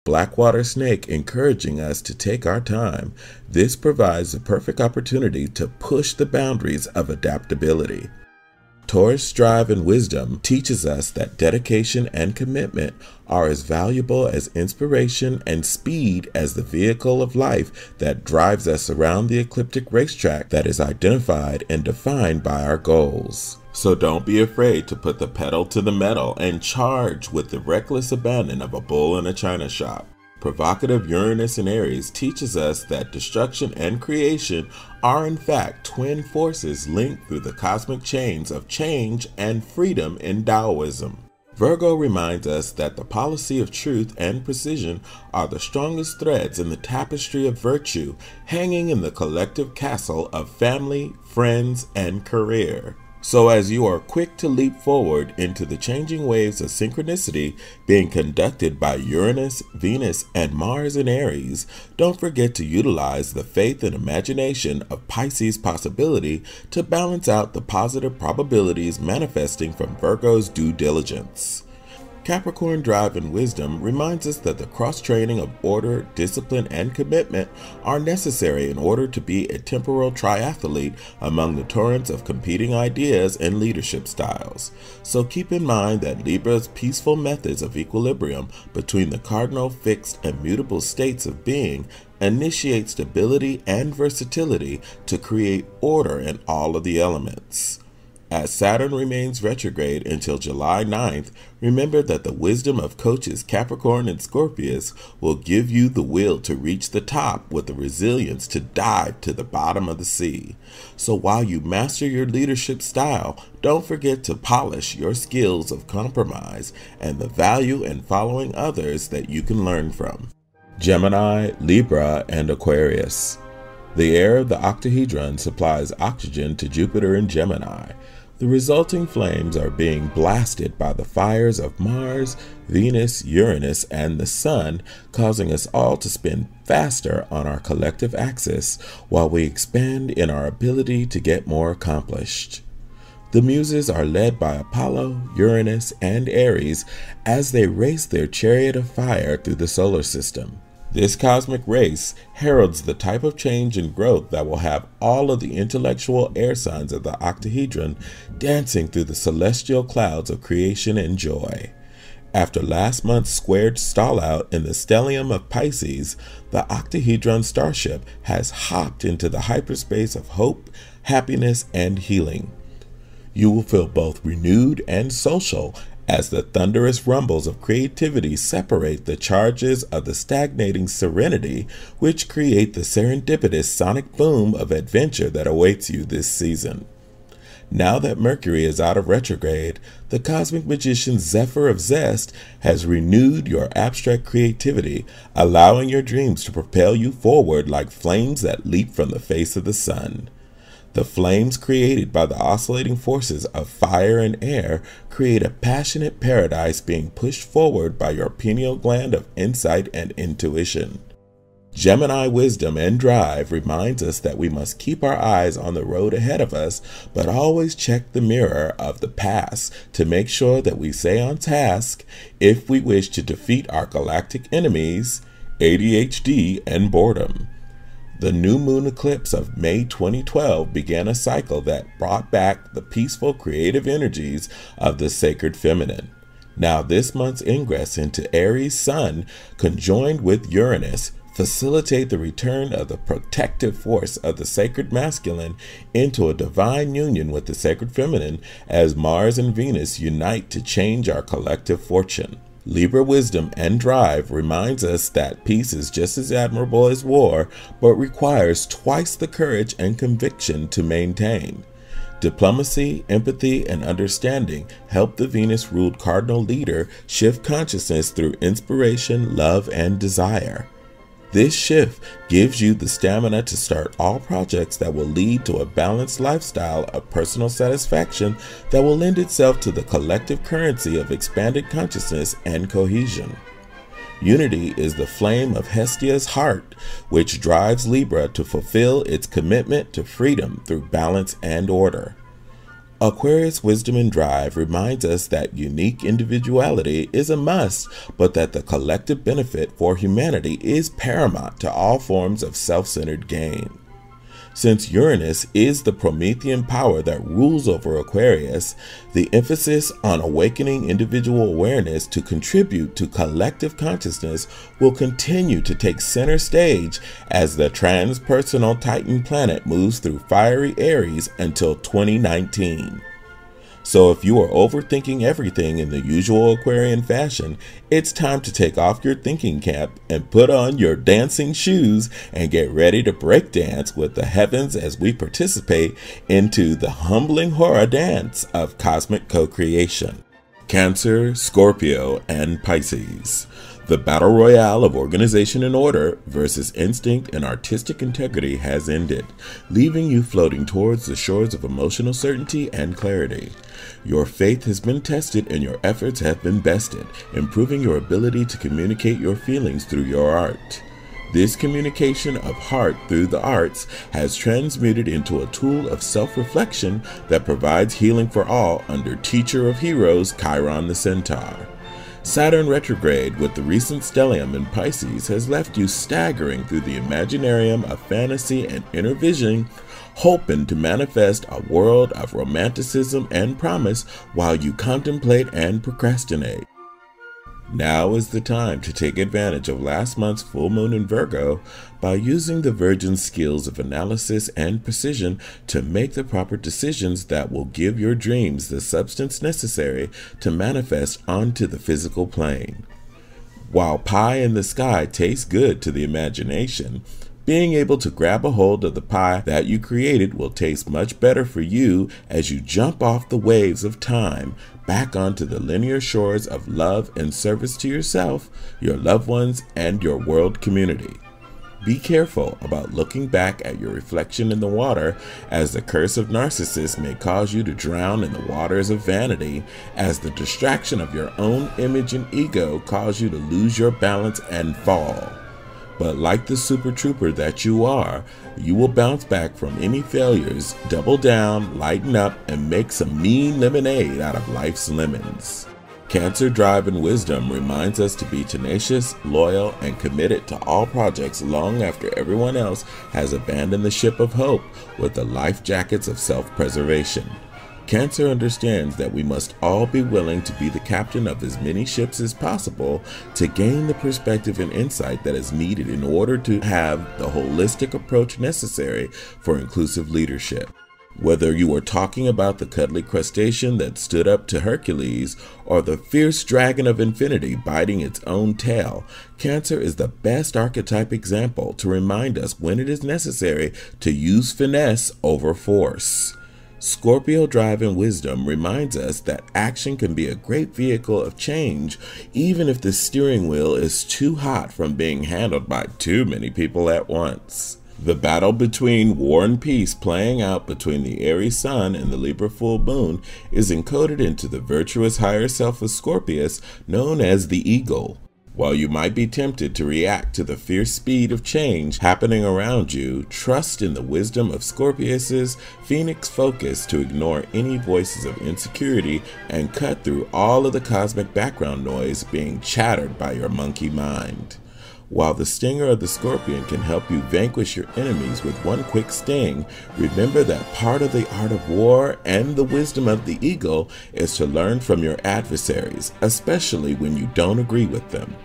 Blackwater snake encouraging us to take our time. This provides the perfect opportunity to push the boundaries of adaptability. Taurus drive and wisdom teaches us that dedication and commitment are as valuable as inspiration and speed as the vehicle of life that drives us around the ecliptic racetrack that is identified and defined by our goals. So don't be afraid to put the pedal to the metal and charge with the reckless abandon of a bull in a china shop. Provocative Uranus in Aries teaches us that destruction and creation are in fact twin forces linked through the cosmic chains of change and freedom in Taoism. Virgo reminds us that the policy of truth and precision are the strongest threads in the tapestry of virtue hanging in the collective castle of family, friends, and career. So as you are quick to leap forward into the changing waves of synchronicity being conducted by Uranus, Venus, and Mars in Aries, don't forget to utilize the faith and imagination of Pisces possibility to balance out the positive probabilities manifesting from Virgo's due diligence. Capricorn drive and wisdom reminds us that the cross-training of order, discipline, and commitment are necessary in order to be a temporal triathlete among the torrents of competing ideas and leadership styles. So keep in mind that Libra's peaceful methods of equilibrium between the cardinal, fixed, and mutable states of being initiate stability and versatility to create order in all of the elements. As Saturn remains retrograde until July 9th, remember that the wisdom of coaches Capricorn and Scorpius will give you the will to reach the top with the resilience to dive to the bottom of the sea. So while you master your leadership style, don't forget to polish your skills of compromise and the value in following others that you can learn from. Gemini, Libra, and Aquarius. The air of the octahedron supplies oxygen to Jupiter in Gemini. The resulting flames are being blasted by the fires of Mars, Venus, Uranus, and the Sun, causing us all to spin faster on our collective axis while we expand in our ability to get more accomplished. The Muses are led by Apollo, Uranus, and Aries as they race their chariot of fire through the solar system. This cosmic race heralds the type of change and growth that will have all of the intellectual air signs of the octahedron dancing through the celestial clouds of creation and joy. After last month's squared stallout in the stellium of Pisces, the octahedron starship has hopped into the hyperspace of hope, happiness, and healing. You will feel both renewed and social as the thunderous rumbles of creativity separate the charges of the stagnating serenity, which create the serendipitous sonic boom of adventure that awaits you this season. Now that Mercury is out of retrograde, the cosmic magician Zephyr of Zest has renewed your abstract creativity, allowing your dreams to propel you forward like flames that leap from the face of the sun. The flames created by the oscillating forces of fire and air create a passionate paradise being pushed forward by your pineal gland of insight and intuition. Gemini wisdom and drive reminds us that we must keep our eyes on the road ahead of us, but always check the mirror of the past to make sure that we stay on task if we wish to defeat our galactic enemies, ADHD and boredom. The new moon eclipse of May 2012 began a cycle that brought back the peaceful creative energies of the sacred feminine. Now this month's ingress into Aries Sun, conjoined with Uranus, facilitate the return of the protective force of the sacred masculine into a divine union with the sacred feminine as Mars and Venus unite to change our collective fortune. Libra wisdom and drive reminds us that peace is just as admirable as war, but requires twice the courage and conviction to maintain. Diplomacy, empathy, and understanding help the Venus-ruled cardinal leader shift consciousness through inspiration, love, and desire. This shift gives you the stamina to start all projects that will lead to a balanced lifestyle of personal satisfaction that will lend itself to the collective currency of expanded consciousness and cohesion. Unity is the flame of Hestia's heart, which drives Libra to fulfill its commitment to freedom through balance and order. Aquarius wisdom and drive reminds us that unique individuality is a must, but that the collective benefit for humanity is paramount to all forms of self-centered gain. Since Uranus is the Promethean power that rules over Aquarius, the emphasis on awakening individual awareness to contribute to collective consciousness will continue to take center stage as the transpersonal Titan planet moves through fiery Aries until 2019. So if you are overthinking everything in the usual Aquarian fashion, it's time to take off your thinking cap and put on your dancing shoes and get ready to break dance with the heavens as we participate into the humbling horror dance of cosmic co-creation. Cancer, Scorpio, and Pisces. The battle royale of organization and order versus instinct and artistic integrity has ended, leaving you floating towards the shores of emotional certainty and clarity. Your faith has been tested and your efforts have been bested, improving your ability to communicate your feelings through your art. This communication of heart through the arts has transmuted into a tool of self-reflection that provides healing for all under Teacher of Heroes Chiron the Centaur. Saturn retrograde with the recent stellium in Pisces has left you staggering through the imaginarium of fantasy and inner vision, hoping to manifest a world of romanticism and promise while you contemplate and procrastinate. Now is the time to take advantage of last month's full moon in Virgo by using the Virgin's skills of analysis and precision to make the proper decisions that will give your dreams the substance necessary to manifest onto the physical plane. While pie in the sky tastes good to the imagination, being able to grab a hold of the pie that you created will taste much better for you as you jump off the waves of time back onto the linear shores of love and service to yourself, your loved ones, and your world community. Be careful about looking back at your reflection in the water, as the curse of narcissists may cause you to drown in the waters of vanity, as the distraction of your own image and ego cause you to lose your balance and fall. But like the super trooper that you are, you will bounce back from any failures, double down, lighten up, and make some mean lemonade out of life's lemons. Cancer drive and wisdom reminds us to be tenacious, loyal, and committed to all projects long after everyone else has abandoned the ship of hope with the life jackets of self-preservation. Cancer understands that we must all be willing to be the captain of as many ships as possible to gain the perspective and insight that is needed in order to have the holistic approach necessary for inclusive leadership. Whether you are talking about the cuddly crustacean that stood up to Hercules or the fierce dragon of infinity biting its own tail, Cancer is the best archetype example to remind us when it is necessary to use finesse over force. Scorpio drive and wisdom reminds us that action can be a great vehicle of change, even if the steering wheel is too hot from being handled by too many people at once. The battle between war and peace playing out between the Aries sun and the Libra full moon is encoded into the virtuous higher self of Scorpius, known as the eagle. While you might be tempted to react to the fierce speed of change happening around you, trust in the wisdom of Scorpius's phoenix focus to ignore any voices of insecurity and cut through all of the cosmic background noise being chattered by your monkey mind. While the stinger of the scorpion can help you vanquish your enemies with one quick sting, remember that part of the art of war and the wisdom of the eagle is to learn from your adversaries, especially when you don't agree with them.